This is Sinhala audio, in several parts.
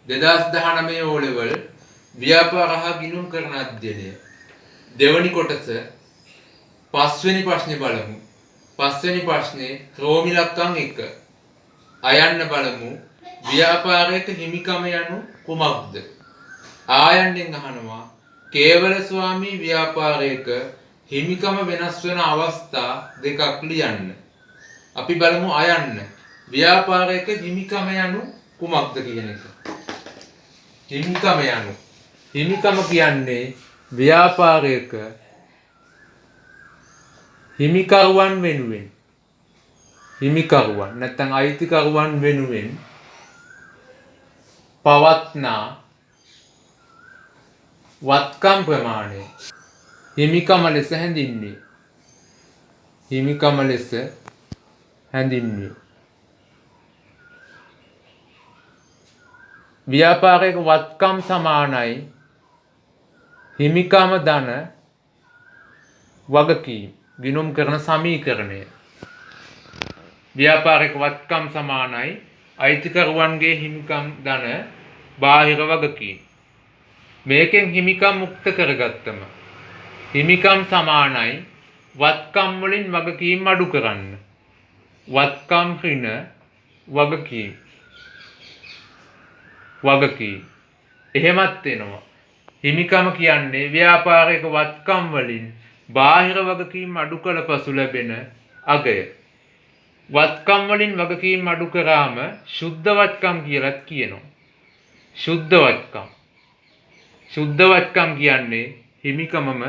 2019 O level ව්‍යාපාර හා ගිණුම් කරන අධ්‍යයනය. දෙවැනි කොටස පස්වෙනි ප්‍රශ්නේ බලමු. පස්වෙනි ප්‍රශ්නේ රෝමි ලක්කම් 1. අයන්න බලමු. ව්‍යාපාරයක හිමිකම යනු කුමක්ද? ආයන්නෙන් අහනවා කේවල ස්වාමී ව්‍යාපාරයක හිමිකම වෙනස් වන අවස්ථා දෙකක් ලියන්න. අපි බලමු අයන්න. ව්‍යාපාරයක හිමිකම යනු කුමක්ද කියන එක. හිමිකම යනු. හිමිකම කියන්නේ ව්‍යාපාරයක හිමිකරුවන් වෙනුවෙන් හිමිකරුවන් නැත්නම් අයිතිකරුවන් වෙනුවෙන් පවත්නා වත්කම් ප්‍රමාණය හිමිකම ලෙස හැඳින්වේ. හිමිකම ලෙස හැඳින්වේ. ව්‍යාපාරයක වත්කම් සමානයි හිමිකම ධන වගකීම් ගිණුම් කරන සමීකරණය. ව්‍යාපාරික වත්කම් සමානයි අයිතිකරුවන්ගේ හිමිකම් ධන බාහිර වගකීම්. මේකෙන් හිමිකම් මුක්ත කරගත්තම හිමිකම් සමානයි වත්කම් වලින් වගකීම් අඩු කරන්න. වත්කම් ඍණ වගකීම්. එහෙමත් වෙනවා. හිමිකම කියන්නේ ව්‍යාපාරික වත්කම් වලින් බාහිර වගකීම් අඩු කළ පසු ලැබෙන අගය. වත්කම් වලින් වගකීම් අඩු කරාම සුද්ධ වත්කම් කියලාත් කියනවා. සුද්ධ වත්කම්. සුද්ධ වත්කම් කියන්නේ හිමිකමම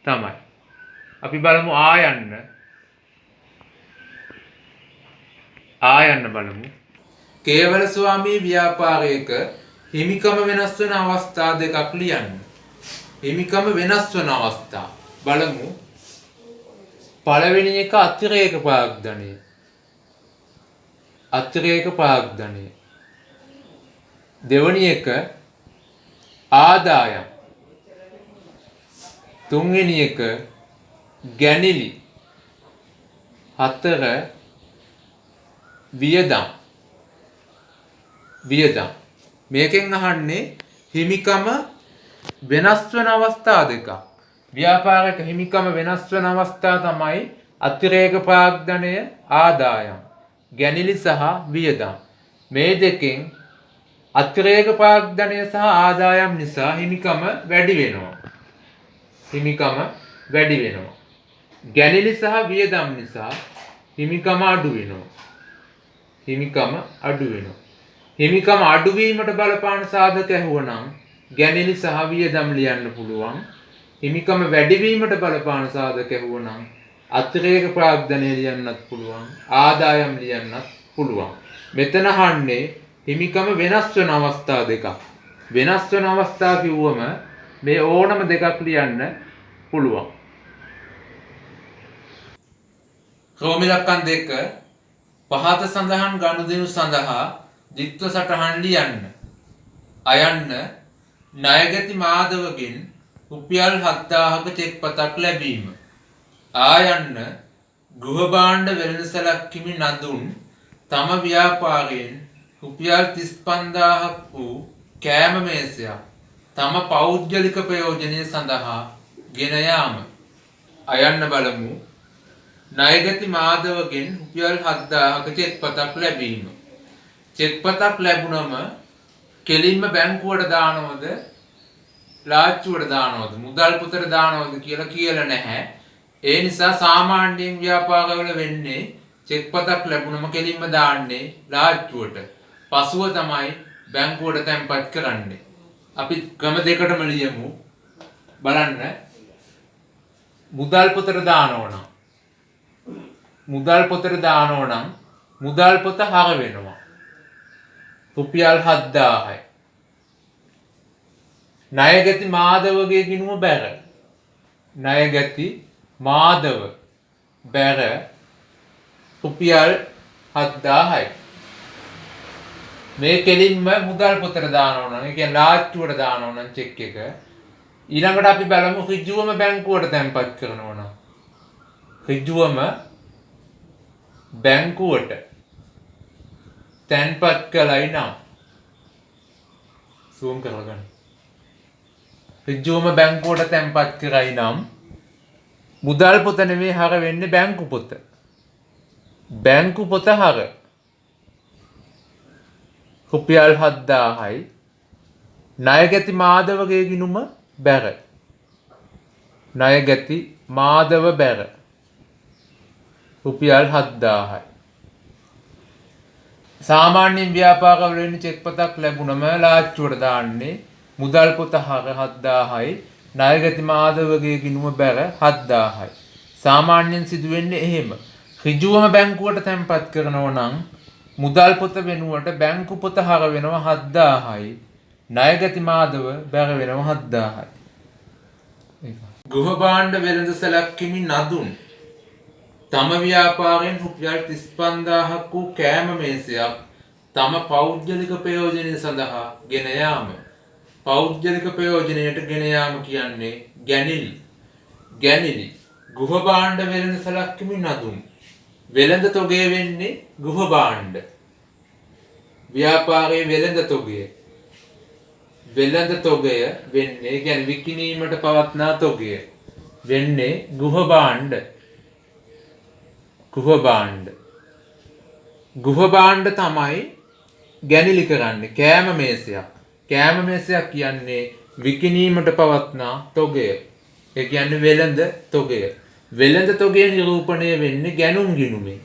තමයි. අපි බලමු ආයන්න. ආයන්න බලමු. කේවල ස්වාමී ව්‍යාපාරයක හිමිකම වෙනස් වන අවස්ථා දෙකක් ලියන්න. හිමිකම වෙනස් වන අවස්ථා බලමු. පළවෙනි එක අතිරේක ප්‍රාග්ධනය. අතිරේක ප්‍රාග්ධනය. දෙවෙනි එක ආදායම්. තුන්වෙනි එක ගැනිලි. හතර වියදම්. මේකෙන් අහන්නේ හිමිකම වෙනස් වන අවස්ථා දෙකක්. ව්‍යාපාරික හිමිකම වෙනස් වන අවස්ථා තමයි අතිරේක ප්‍රාග්ධනය, ආදායම්, ගැනිලි සහ වියදම්. මේ දෙකෙන් අතිරේක ප්‍රාග්ධනය සහ ආදායම් නිසා හිමිකම වැඩි වෙනවා. ගැනිලි සහ වියදම් නිසා හිමිකම අඩු වෙනවා. හිමිකම අඩුවීමට බලපාන සාධක ඇහුවනම් ගැනිලි සහ වියදම් ලියන්න පුළුවන්. හිමිකම වැඩිවීමට බලපාන සාධක ඇහුවනම් අතිරේක ප්‍රාග්ධනය ලියන්නත් පුළුවන්. ආදායම් ලියන්නත් පුළුවන්. මෙතන අහන්නේ හිමිකම වෙනස් වෙන අවස්ථා දෙකක්. වෙනස් වෙන අවස්ථා කිව්වම මේ ඕනම දෙකක් ලියන්න පුළුවන්. රෝමි ලක්කම් 2 පහත සඳහන් ගනුදෙනු සඳහා ද්විත්ව සටහන් ලියන්න. අයන්න ණයගැති මාධවගෙන් රුපියල් 7000ක චෙක් පතක් ලැබීම. ආයන්න ගෘහ භාණ්ඩ වෙළඳසැලක් හිමි නදුන් තම ව්‍යාපාරයෙන් රුපියල් 35000ක් වූ කෑම මේසයක් තම පෞද්ගලික ප්‍රයෝජනය සඳහා ගෙන යාම. අයන්න බලමු. ණයගැති මාධවගෙන් රුපියල් 7000ක චෙක් පතක් ලැබීම. චෙක් පතක් ලැබුණම කෙලින්ම බැංකුවට දානවද ලාච්චුවට දානවද මුදල් පොතට දානවද කියලා නැහැ. ඒ නිසා සාමාන්‍යයෙන් ව්‍යාපාරවල වෙන්නේ චෙක් පතක් ලැබුණම කෙලින්ම දාන්නේ ලාච්චුවට. පසුව තමයි බැංකුවට තැන්පත් කරන්නේ. අපි ක්‍රම දෙකටම ලියමු. බලන්න. මුදල් පොතට දානව නම් මුදල් පොත හර වෙනවා. රුපියල් 7000යි. ණයගැති මාධවගේ ගිණුම බැර. ණයගැති මාධව බැර රුපියල් 7000යි. මේ කෙලින්ම මුදල් පොතට දානවා නම් ඒ කියන්නේ ලාච්චුවට දානවා නම් චෙක් එක ඊළඟට අපි බලමු ඍජුවම බැංකුවට තැන්පත් කරනවා නම් ඍජුවම බැංකුවට තැන්පත් කළයි නම් සූම් කරගන්න. ඍජුවම බැංකුවට තැන්පත් කරයි නම් මුදල් පොත නෙමෙයි හර වෙන්නේ බැංකු පොත. බැංකු පොත හර. රුපියල් 7000යි. ණයගැති මාධවගේ ගිණුම බැර. ණයගැති මාධව බැර. රුපියල් 7000යි. සාමාන්‍යයෙන් ව්‍යාපාරවල වෙන චෙක් පතක් ලැබුණම ලාච්චුවට දාන්නේ මුදල් පොත හර 7000යි. ණයගැති මාධවගේ ගිණුම බැර 7000යි. සාමාන්‍යයෙන් සිදුවෙන්නේ එහෙම. ඍජුවම බැංකුවට තැන්පත් කරනවා නම් මුදල් පොත වෙනුවට බැංකු පොත හර වෙනවා 7000යි. ණයගැති මාධව බැර වෙනවා 7000යි. ගෘහ භාණ්ඩ වෙළඳ සැලැක්කිමි නදුන් තම ව්‍යාපාරයෙන් රුපියල් 35000ක් වූ කෑම මේසයක් තම පෞද්ගලික ප්‍රයෝජනය සඳහා ගෙන යාම. පෞද්ගලික ප්‍රයෝජනයට ගෙන යාම කියන්නේ ගැනිලි. ගැනිලි ගෘහ භාණ්ඩ වෙළඳ සැලැක්කිමි නදුන්. වෙළඳ තොගය වෙන්නේ ගෘහ භාණ්ඩ. ව්‍යාපාරයේ වෙළඳ තොගය. වෙළඳ තොගය වෙන්නේ කියන්නේ විකිණීමට පවත්නා තොගය වෙන්නේ ගෘහ භාණ්ඩ. ගෘහ භාණ්ඩ. ගෘහ භාණ්ඩ තමයි ගැනිලි කරන්නේ. කෑම මේසයක්. කෑම මේසයක් කියන්නේ විකිණීමට පවත්නා තොගය. ඒ කියන්නේ වෙළඳ තොගය. වෙළඳ තොගය නිරූපණය වෙන්නේ ගැනුම් ගිණුමෙන්.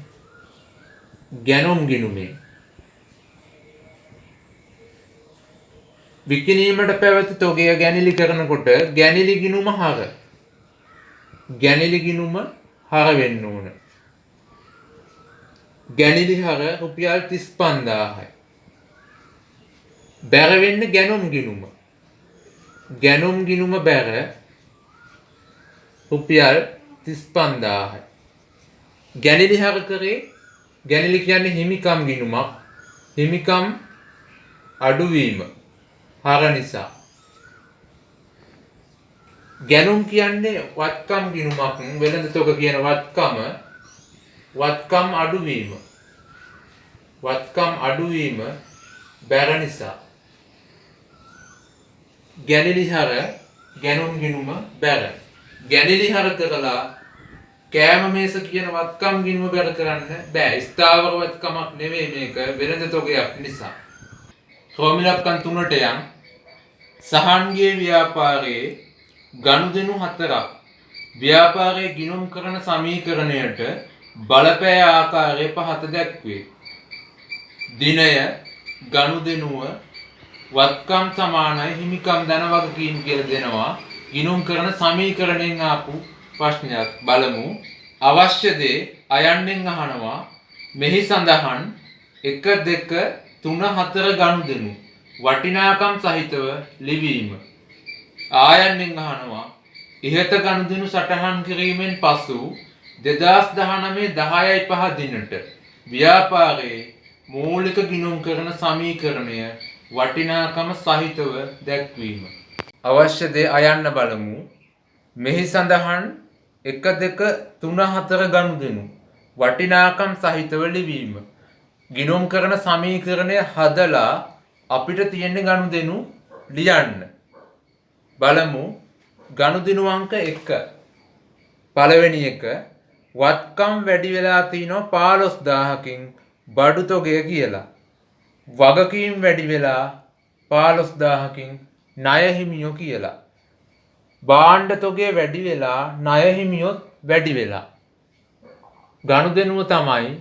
ගැනුම් ගිණුමෙන්. විකිණීමට පැවති තොගය ගැනිලි කරනකොට ගැනිලි ගිණුම හර. ගැනිලි ගිණුම හර වෙන්න ඕන. ගැනිලි හර රුපියල් 35000යි. බැර වෙන්නේ ගැනුම් ගිණුම. ගැනුම් ගිණුම බැර රුපියල් 35000යි. ගැනිලි හර කරේ ගැනිලි කියන්නේ හිමිකම් ගිණුමක්. හිමිකම් අඩුවීම හර නිසා. ගැනුම් කියන්නේ වත්කම් ගිණුමක්. වෙළඳ තොග කියන වත්කම වත්කම් අඩුවීම. වත්කම් අඩුවීම බැර නිසා. ගැනිලි හර ගැනුම් ගිණුම බැර. ගැනිලි හර කරලා කෑම මේස කියන වත්කම් ගිණුම බැර කරන්න බෑ. ස්ථාවර වත්කමක් නෙවෙයි මේක වෙළඳ තොගයක් නිසා. ක්‍රෝමිලක්කන් 3ට යම් සහන්ගේ ව්‍යාපාරයේ ගනුදෙනු 4ක් ව්‍යාපාරයේ ගිණුම් කරන සමීකරණයට බලපෑ ආකාරය පහත දැක්වේ. දිනය ගනුදෙනුව වත්කම් සමානයි හිමිකම් ධන වගකීම් කියලා දෙනවා. ගිණුම් කරන සමීකරණයෙන් ආපු ප්‍රශ්නයක් බලමු. අවශ්‍ය දේ අයන්නෙන් අහනවා. මෙහි සඳහන් 1 2 3 4 ගනුදෙනු වටිනාකම් සහිතව ලිවීම. ආයන්නෙන් අහනවා ඉහත ගනුදෙනු සටහන් කිරීමෙන් පසු 2019 10/5 දිනට ව්‍යාපාරයේ මූලික ගිණුම් කරන සමීකරණය වටිනාකම සහිතව දැක්වීම. අවශ්‍ය දේ අයන්න බලමු. මෙහි සඳහන් 1 2 3 4 ගනුදෙනු වටිනාකම් සහිතව ලිවීම. ගිණුම් කරන සමීකරණය හදලා අපිට තියෙන ගනුදෙනු ලියන්න. බලමු ගනුදෙනු අංක 1. පළවෙනි එක වත්කම් වැඩි වෙලා තිනවා 15000කින් බඩු තොගය කියලා. වගකීම් වැඩි වෙලා 15000කින් ණය හිමියෝ කියලා. භාණ්ඩ තොගය වැඩි වෙලා ණය හිමියොත් වැඩි වෙලා. ගනුදෙනුව තමයි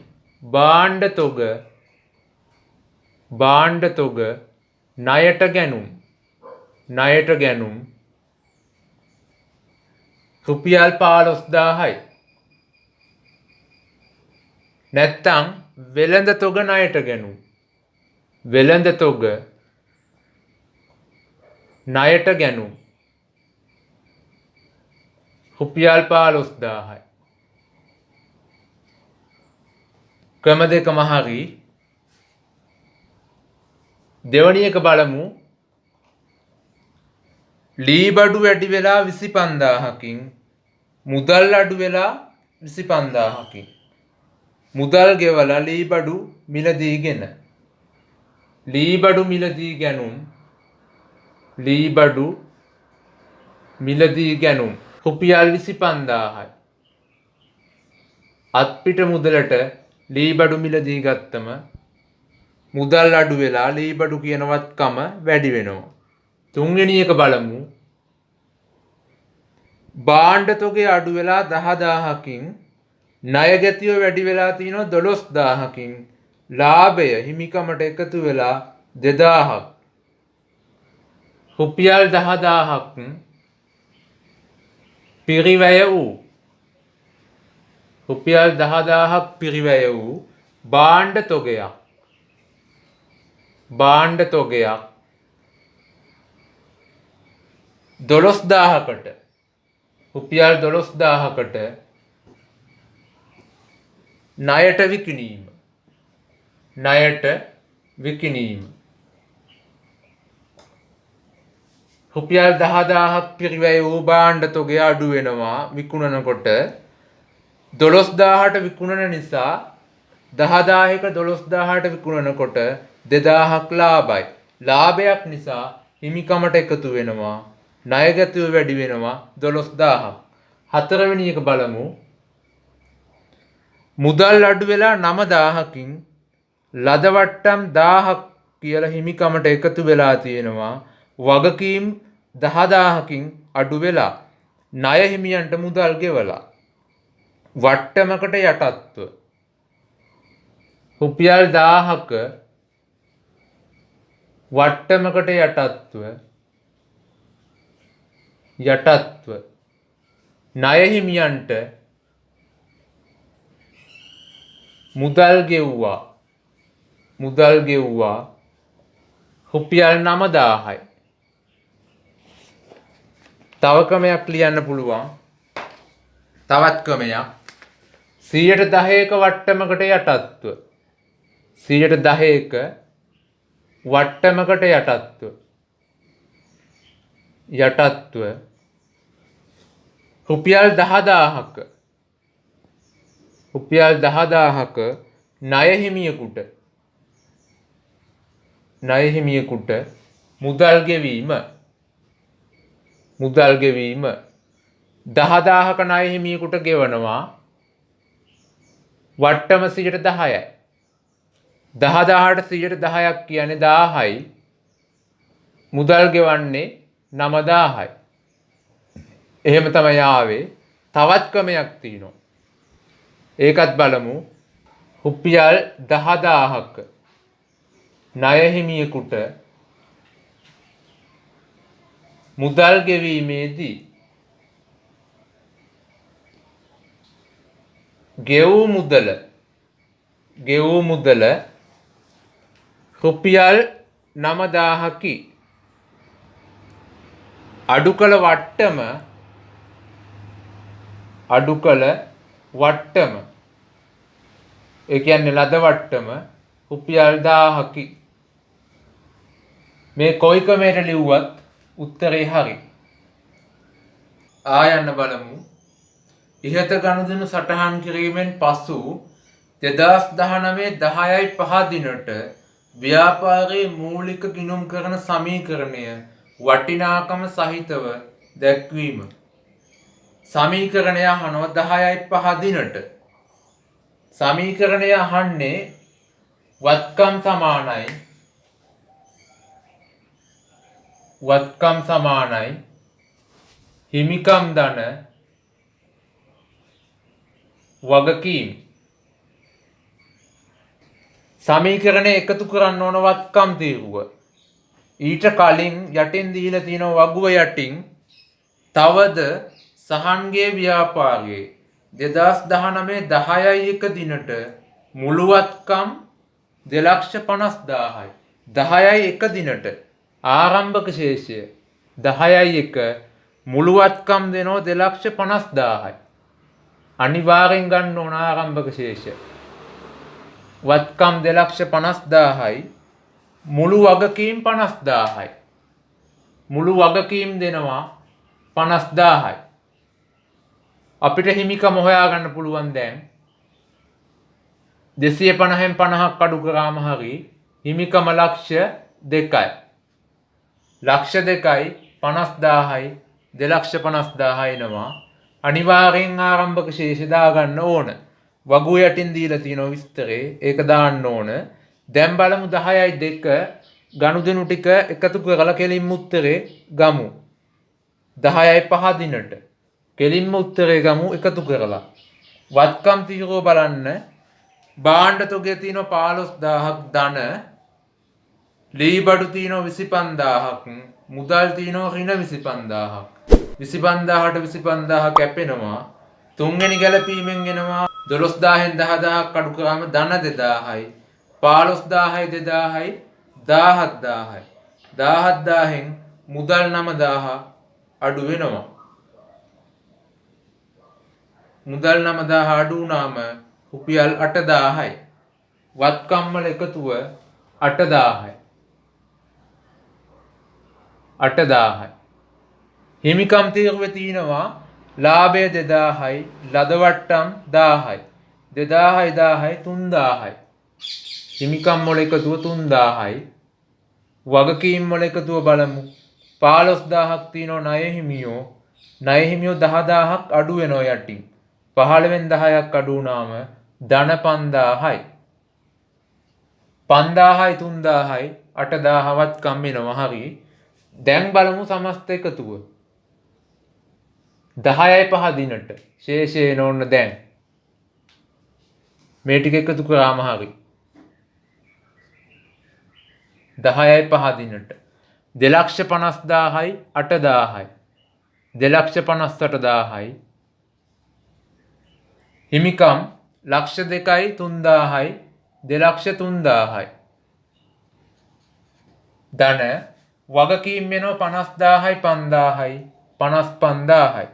භාණ්ඩ තොග ණයට ගැනුම්. ණයට ගැනුම් රුපියල් 15000යි. නැත්තම් වෙළඳ තොග ණයට ගැනුම්. වෙළඳ තොග ණයට ගැනුම් රුපියල් 15000යි. ක්‍රම දෙකම හරි. දෙවැනි එක බලමු. ලී බඩු වැඩි වෙලා 25000කින් මුදල් අඩු වෙලා 25000කින්. මුදල් ගෙවලා ලී බඩු මිලදීගෙන. ලී බඩු මිලදී ගැනුම් ලී බඩු මිලදී ගැනුම් රුපියල් 25000යි. අත්පිට මුදලට ලී බඩු මිලදී ගත්තම මුදල් අඩු වෙලා ලී බඩු කියන වත්කම වැඩි වෙනවා. තුන්වෙනි එක බලමු. භාණ්ඩ තොගේ අඩු වෙලා 10000කින් ණය ගැතිය වැඩි වෙලා තිනවා 12000කින් ලාභය හිමිකමට එකතු වෙලා 2000ක් රුපියල් 10000ක් පිරිවැය වූ රුපියල් 10000ක් පිරිවැය වූ භාණ්ඩ තොගයක් 12000කට රුපියල් 12000කට ණයට විකිණීම රුපියල් 10000ක් පිරිවැය වූ භාණ්ඩ තොගය අඩු වෙනවා විකුණනකොට 12000ට විකුණන නිසා 10000ක 12000ට විකුණනකොට 2000ක් ලාභයි. ලාභයක් නිසා හිමිකමට එකතු වෙනවා ණය ගැතුව වැඩි වෙනවා 12000ක්. හතරවෙනි එක බලමු. මුදල් අඩු වෙලා 9000කින් ලද වට්ටම් 1000ක් කියලා හිමිකමට එකතු වෙලා තියෙනවා. වගකීම් 10000කින් අඩු වෙලා ණය හිමියන්ට මුදල් ගෙවලා වට්ටමකට යටත්ව රුපියල් 1000ක වට්ටමකට යටත්ව ණය හිමියන්ට මුදල් ගෙව්වා රුපියල් 9000යි. තව ක්‍රමයක් ලියන්න පුළුවන්. තවත් ක්‍රමයක් 10%ක වට්ටමකට යටත්ව රුපියල් 10000ක ණය හිමියෙකුට මුදල් ගෙවීම 10000ක ණය හිමියෙකුට ගෙවනවා වට්ටම 10%යි. 10000ට 10%ක් කියන්නේ 1000යි. මුදල් ගෙවන්නේ 9000යි. එහෙම තමයි ආවේ. තවත් ක්‍රමයක් තියෙනවා. ඒකත් බලමු. රුපියල් 10000ක ණය හිමියෙකුට මුදල් ගෙවීමේදී ගෙවූ මුදල රුපියල් 9000කි. අඩු කළ වට්ටම ඒ කියන්නේ ලද වට්ටම රුපියල් 1000කි. මේ කොයි ක්‍රමයට ලිව්වත් උත්තරේ හරි. ආයන්න බලමු. ඉහත ගනුදෙනු සටහන් කිරීමෙන් පසු 2019 10/5 දිනට ව්‍යාපාරයේ මූලික ගිණුම් කරන සමීකරණය වටිනාකම සහිතව දැක්වීම. සමීකරණය අහනවා 10/5 දිනට. සමීකරණය අහන්නේ වත්කම් සමානයි හිමිකම් ධන වගකීම්. සමීකරණය එකතු කරන්න ඕන වත්කම් තීරුව. ඊට කලින් යටින් දීලා තියෙන වගුව යටින් තවද සහන්ගේ ව්‍යාපාරයේ 2019 10/1 දිනට මුළු වත්කම් 2,50,000යි. 10/1 දිනට ආරම්භක ශේෂය 10/1 මුළු වත්කම් දෙනෝ 2,50,000යි. අනිවාර්යෙන් ගන්න ඕන ආරම්භක ශේෂය. වත්කම් 2,50,000යි. මුළු වගකීම් 50,000යි. මුළු වගකීම් දෙනවා 50,000යි. අපිට හිමිකම හොයාගන්න පුළුවන් දැන් 250න් 50ක් අඩු කරාම හරි හිමිකම ලක්ෂ 2යි. ලක්ෂ 2යි 50000යි 2,50,000 එනවා. අනිවාර්යෙන් ආරම්භක ශේෂය දාගන්න ඕන. වගු යටින් දීලා තියෙන විස්තරේ ඒක දාන්න ඕන. දැන් බලමු 10යි 2 ගනුදෙනු ටික එකතු කරලා කෙලින්ම උත්තරේ ගමු. 10යි 5 දිනට කෙලින්ම උත්තරේ ගමු එකතු කරලා. වත්කම් තීරෝ බලන්න. භාණ්ඩ තොගය තියෙනවා 15000ක් ධන. ලී බඩු තියෙනවා 25000ක්. මුදල් තියෙනවා ඍණ 25000ක්. 25000ට 25000 කැපෙනවා. තුන්වෙනි ගැලපීමෙන් එනවා 12000න් 10000ක් අඩු කරාම ධන 2000යි. 15000යි 2000යි 17000යි. 17000න් මුදල් 9000 අඩු වෙනවා. මුදල් 9000 අඩු වුණාම රුපියල් 8000යි. වත්කම් වල එකතුව 8000යි. 8000යි. හිමිකම් තීරුවේ තියෙනවා ලාභය 2000යි, ලද වට්ටම් 1000යි. 2000යි 1000යි 3000යි. හිමිකම් වල එකතුව 3000යි. වගකීම් වල එකතුව බලමු. 15000ක් තියෙනවා ණය හිමියෝ. ණය හිමියෝ 10000ක් අඩු වෙනවා යටින්. 15න් 10ක් අඩු වුණාම ධන 5000යි. 5000යි 3000යි 8000වත් කම් වෙනවා. හරි. දැන් බලමු සමස්ත එකතුව. 10යි 5 දිනට ශේෂය නෝන්න දැන්. මේ ටික එකතු කරාම හරි. 10යි 5 දිනට 2,50,000යි 8000යි. 2,58,000යි. හිමිකම් ලක්ෂ 2යි 3000යි 2,03,000යි. ධන වගකීම් වෙනවා 50000යි 5000යි 55,000යි.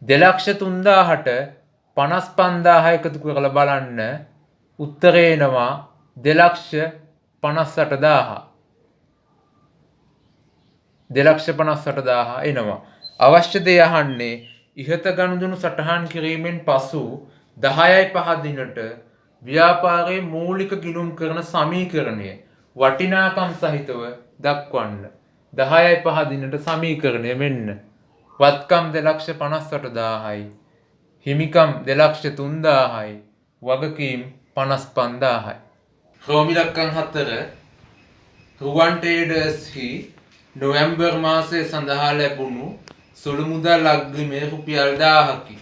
2,03,000ට 55,000 එකතු කරලා බලන්න උත්තරේ එනවා 2,58,000. 2,58,000 එනවා. අවශ්‍ය දේ අහන්නේ ඉහත ගනුදෙනු සටහන් කිරීමෙන් පසු 10යි 5 දිනට ව්‍යාපාරයේ මූලික ගිණුම් කරන සමීකරණය වටිනාකම් සහිතව දක්වන්න. 10යි 5 දිනට සමීකරණය මෙන්න. වත්කම් 2,58,000යි. හිමිකම් 2,03,000යි. වගකීම් 55,000යි. ක්‍රෝමිලක්කම් 4 රුවන් ට්‍රේඩර්ස්හි නොවැම්බර් මාසයේ සඳහා ලැබුණු සුළු මුදල් අග්‍රිමය රුපියල් 1000කි.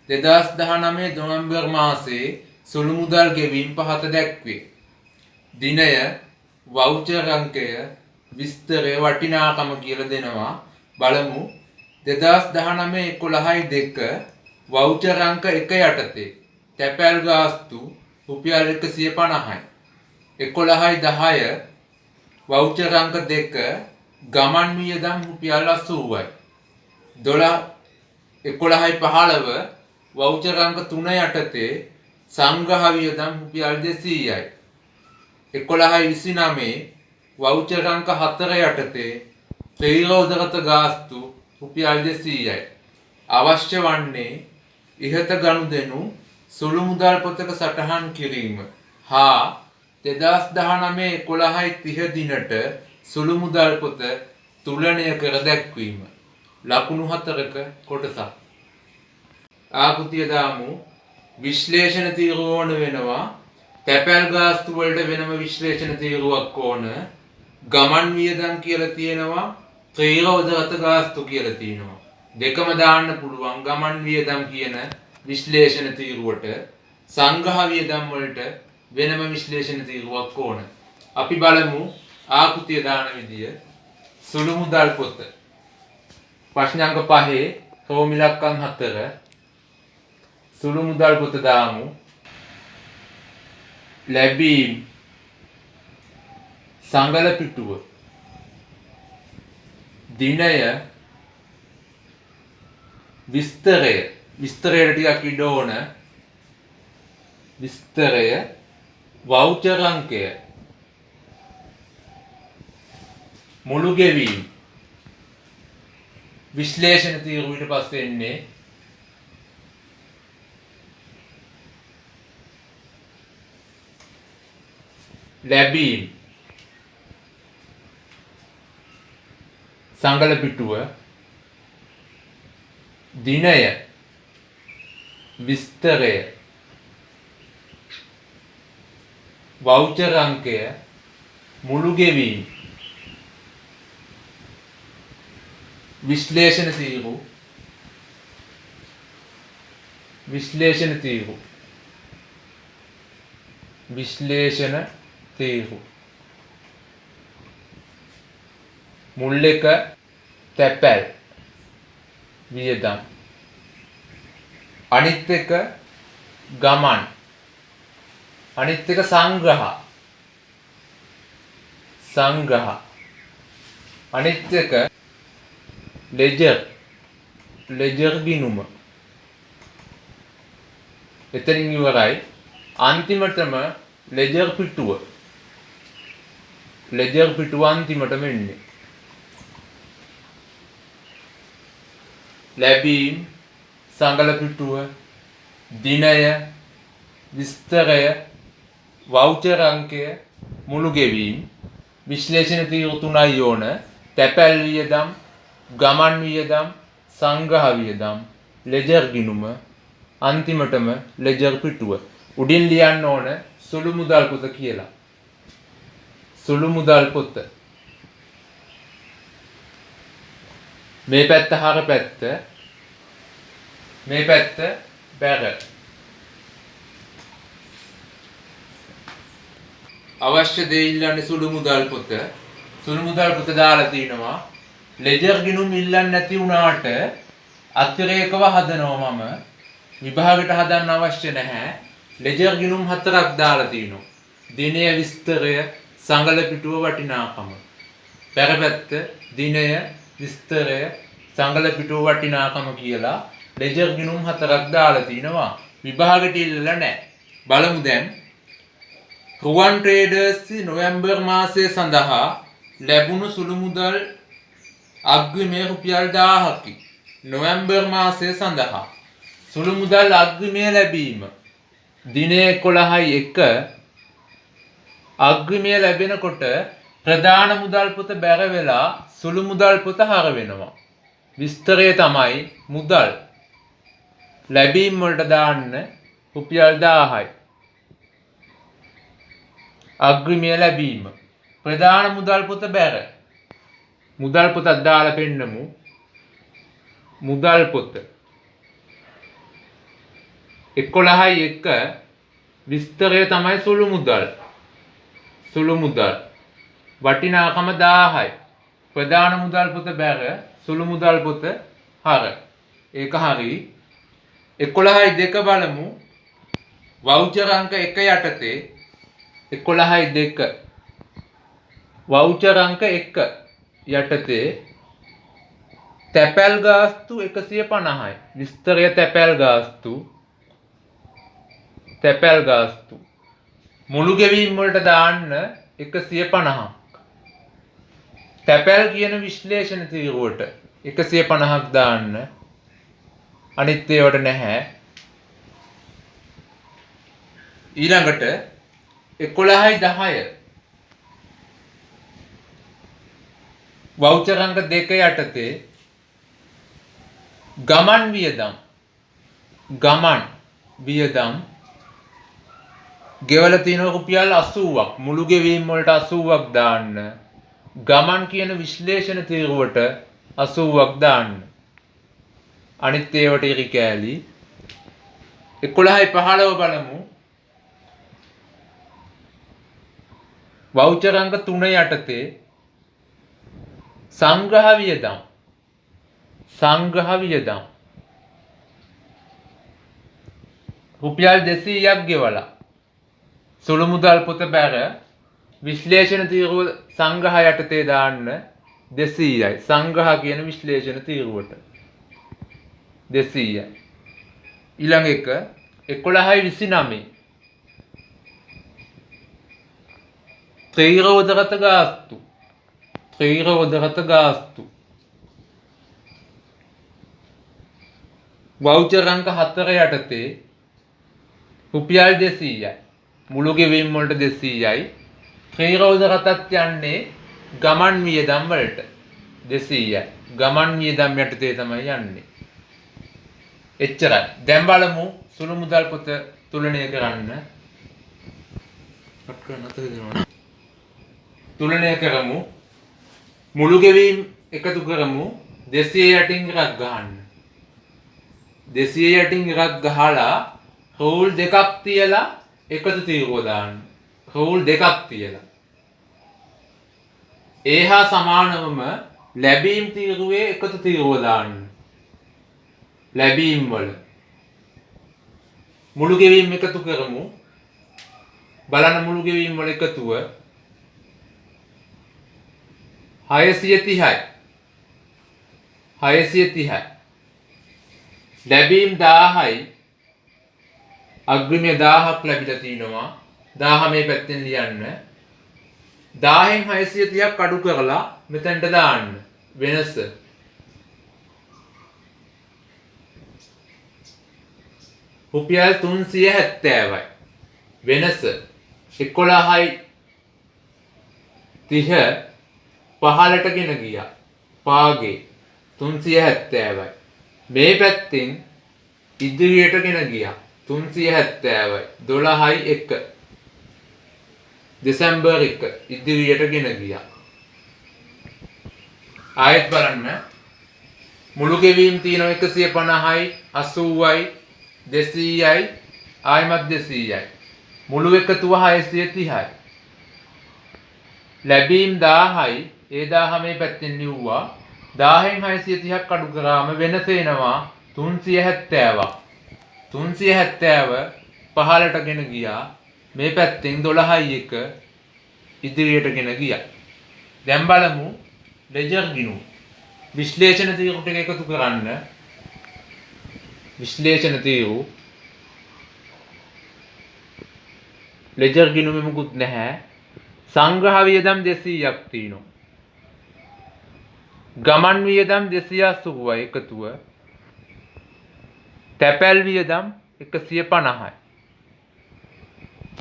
2019 නොවැම්බර් මාසයේ සුළු මුදල් ගෙවීම් පහත දැක්වේ. දිනය, වවුචර් අංකය, විස්තරය වටිනාකම කියලා දෙනවා. බලමු. 2019 11/2 වවුචර් අංක 1 යටතේ තැපැල් ගාස්තු රුපියල් 150යි. 11/10 වවුචර් අංක 2 ගමන් වියදම් රුපියල් 80යි. 11/15 වවුචර් අංක 3 යටතේ සංග්‍රහ වියදම් රුපියල් 200යි. 11/29 වවුචර් අංක 4 යටතේ ත්‍රිරෝධගත ගාස්තු රුපියල් 200යි. අවශ්‍ය වන්නේ ඉහත ගනුදෙනු සුළු මුදල් පොතක සටහන් කිරීම හා 2019 11/30 දිනට සුළු මුදල් පොත තුලනය කර දැක්වීම. ලකුණු 4ක කොටසක්. ආකෘතිය දාමු. විශ්ලේෂණ තීරුව ඕන වෙනවා. තැපැල් ගාස්තු වලට වෙනම විශ්ලේෂණ තීරුවක් ඕන. ගමන් වියදම් කියලා තියෙනවා. ත්‍රිරෝධගත ගාස්තු කියලා තියෙනවා. දෙකම දාන්න පුළුවන්. ගමන් වියදම් කියන විශ්ලේෂණ තීරුවට සංග්‍රහ වියදම් වලට වෙනම විශ්ලේෂණ තීරුවක් ඕන. අපි බලමු ආකෘතිය දාන විදිය. සුළු මුදල් පොත. ප්‍රශ්න අංක 5 ක්‍රෝමිලක්කම් 4 සුළු මුදල් පොත දාමු. ලැබීම් සංගල පිටුව. දිනය විස්තරයට ටිකක් ඉඩ ඕන. විස්තරය වවුචර් අංකය මුළු ගෙවීම් විශ්ලේෂණ තීරුව ඊට පස්සේ එන්නේ ලැබීම් සංගල පිටුව දිනය විස්තරය වවුචර් අංකය මුළු ගෙවීම විශ්ලේෂණ තීරු මුල් එක තැපැල් වියදම් අනිත් එක ගමන් අනිත් එක සංග්‍රහ අනිත් එක ලෙජර් ගිණුම එතනින් ඉවරයි අන්තිමටම ලෙජර් පිටුව අන්තිමටම එන්නේ ලැබීම් සංගල පිටුව දිනය විස්තරය වවුචර් අංකය මුළු ගෙවීම විශ්ලේෂණ තීරු තුනයි ඕන තැපැල් වියදම් ගමන් වියදම් සංග්‍රහ වියදම් ලෙජර් ගිණුම අන්තිමටම ලෙජර් පිටුව උඩින් ලියන්න ඕන සුළු මුදල් පොත කියලා සුළු මුදල් පොත මේ පැත්ත හර පැත්ත මේ පැත්ත බැර අවශ්‍ය දේ ඉල්ලන්නේ සුළු මුදල් පොත දාලා තිනවා ලෙජර් ගිණුම් ඉල්ලන්නේ නැති වුණාට අතිරේකව හදනවා මම විභාගයට හදන්න අවශ්‍ය නැහැ ලෙජර් ගිණුම් 4ක් දාලා තිනවා දිනය විස්තරය සංගල පිටුව වටිනාකම බැරපැත්ත දිනය විස්තරය සංගල පිටුව වටිනාකම කියලා ලෙජර් ගිණුම් 4ක් දාලා තිනවා විභාගයට ඉල්ලලා නැහැ බලමු දැන් රුවන් ට්‍රේඩර්ස් නොවැම්බර් මාසය සඳහා ලැබුණු සුළු මුදල් අග්‍රිමය රුපියල් 1000කි. නොවැම්බර් මාසය සඳහා සුළු මුදල් අග්‍රිමය ලැබීම දිනය 11/1 අග්‍රිමය ලැබෙනකොට ප්‍රධාන මුදල් පොත බැර වෙලා සුළු මුදල් පොත හර වෙනවා. විස්තරය තමයි මුදල් ලැබීම් වලට දාන්න රුපියල් 1000යි. අග්‍රිමය ලැබීම ප්‍රධාන මුදල් පොත බැර මුදල් පොතක් දාලා පෙන්නමු මුදල් පොත 11/1 විස්තරය තමයි සුළු මුදල් වටිනාකම 1000යි ප්‍රධාන මුදල් පොත බැර සුළු මුදල් පොත හර ඒක හරි 11/2 බලමු වවුචර් අංක 1 යටතේ 11/2 වවුචර් අංක 1 යටතේ තැපැල් ගාස්තු 150යි විස්තරය තැපැල් ගාස්තු මුළු ගෙවීම් වලට දාන්න 150ක් තැපැල් කියන විශ්ලේෂණ තීරුවට 150ක් දාන්න අනිත් ඒවාට නැහැ ඊළඟට 11/10 වවුචර් අංක 2 යටතේ ගමන් වියදම් ගෙවලා තියෙන රුපියල් 80ක් මුළු ගෙවීම් වලට 80ක් දාන්න ගමන් කියන විශ්ලේෂණ තීරුවට 80ක් දාන්න අනිත් ඒවාට ඉරි කෑලි 11/15 බලමු වවුචර් අංක 3 යටතේ සංග්‍රහ වියදම් රුපියල් 200ක් ගෙවලා සුළු මුදල් පොත බැර විශ්ලේෂණ තීරුව සංග්‍රහ යටතේ දාන්න 200යි සංග්‍රහ කියන විශ්ලේෂණ තීරුවට 200යි ඊළඟ එක 11/29 ත්‍රිරෝධගත ගාස්තු වවුචර් අංක 4 යටතේ රුපියල් 200යි මුළු ගෙවීම් වලට 200යි ත්‍රිරෝධගතත් යන්නේ ගමන් වියදම් වලට 200යි. ගමන් වියදම් යටතේ තමයි යන්නේ. එච්චරයි. දැන් බලමු සුළු මුදල් පොත තුලනය කරන්න. තුලනය කරමු. මුළු ගෙවීම් එකතු කරමු. 200 යටින් ඉරක් ගහන්න. 200 යටින් ඉරක් ගහලා රූල් දෙකක් තියලා එකතු තීරුව දාන්න. රූල් දෙකක් තියලා. ඒ හා සමානවම ලැබීම් තීරුවේ එකතු තීරුව දාන්න. ලැබීම් වල මුළු ගෙවීම් එකතු කරමු. බලන්න මුළු ගෙවීම් වල එකතුව 630යි. 630යි. ලැබීම් 1000යි. අග්‍රිමය 1000ක් ලැබිලා තිනවා. 1000 මේ පැත්තෙන් ලියන්න. 1000න් 630ක් අඩු කරලා මෙතනට දාන්න. වෙනස රුපියල් 370යි. වෙනස 11යි 30 පහලට ගෙන ගියා. පාගේ 370යි. මේ පැත්තෙන් ඉදිරියට ගෙන ගියා. 370යි. 12යි 1 දෙසැම්බර් 1 ඉදිරියට ගෙන ගියා. ආයෙත් බලන්න මුළු ගෙවීම් තියෙනවා 150යි 80යි 200යි ආයෙමත් 200යි. මුළු එකතුව 630යි. ලැබීම් 1000යි. ඒ 1000 මේ පැත්තෙන් ලිව්වා. 1000න් 630ක් අඩු කරාම වෙනස එනවා 370ක්. 370 පහලට ගෙන ගියා. මේ පැත්තෙන් 12යි 1 ඉදිරියට ගෙන ගියා. දැන් බලමු ලෙජර් ගිණුම. විශ්ලේෂණ තීරු ටික එකතු කරන්න. විශ්ලේෂණ තීරු ලෙජර් ගිණුමේ මුකුත් නැහැ. සංග්‍රහ වියදම් 200ක් තියෙනවා. ගමන් වියදම් 280යි එකතුව. තැපැල් වියදම් 150යි.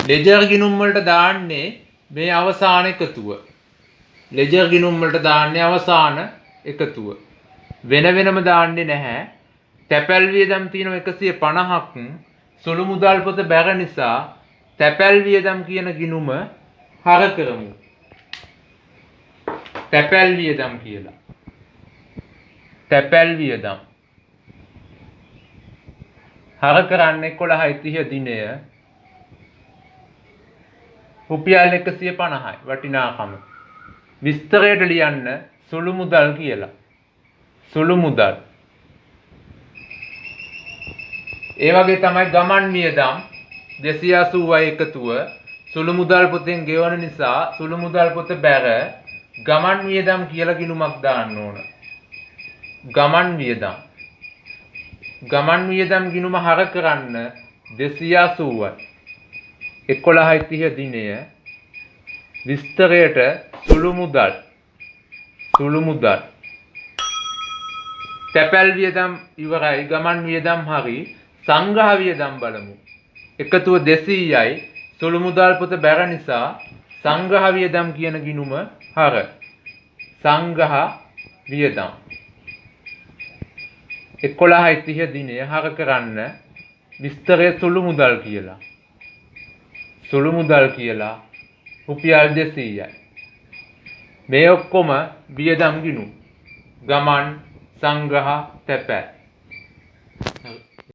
ලෙජර් ගිණුම් වලට දාන්නේ මේ අවසාන එකතුව. ලෙජර් ගිණුම් වලට දාන්නේ අවසාන එකතුව. වෙන වෙනම දාන්නේ නැහැ. තැපැල් වියදම් තියෙනවා 150ක්. සුළු මුදල් පොත බැර නිසා තැපැල් වියදම් කියන ගිණුම හර කරමු. තැපැල් වියදම් කියලා. තැපැල් වියදම් හර කරන්නේ 11.30 දිනය රුපියල් 150යි වටිනාකම. විස්තරයට ලියන්න සුළු මුදල් කියලා. සුළු මුදල්. ඒ වගේ තමයි ගමන් වියදම් 280යි එකතුව සුළු මුදල් පොතෙන් ගෙවන නිසා සුළු මුදල් පොත බැර ගමන් වියදම් කියලා ගිණුමක් දාන්න ඕන. ගමන් වියදම්. ගමන් වියදම් ගිණුම හර කරන්න 280යි. 11.30 දිනය විස්තරයට සුළු මුදල්. සුළු මුදල්. තැපැල් වියදම් ඉවරයි. ගමන් වියදම් හරි. සංග්‍රහ වියදම් බලමු. එකතුව 200යි. සුළු මුදල් පොත බැර නිසා සංග්‍රහ වියදම් කියන ගිණුම හර. සංග්‍රහ වියදම් 11.30 දිනය හර කරන්න විස්තරය සුළු මුදල් කියලා. සුළු මුදල් කියලා රුපියල් 200යි. මේ ඔක්කොම වියදම් ගිණුම්. ගමන් සංග්‍රහ තැපැල්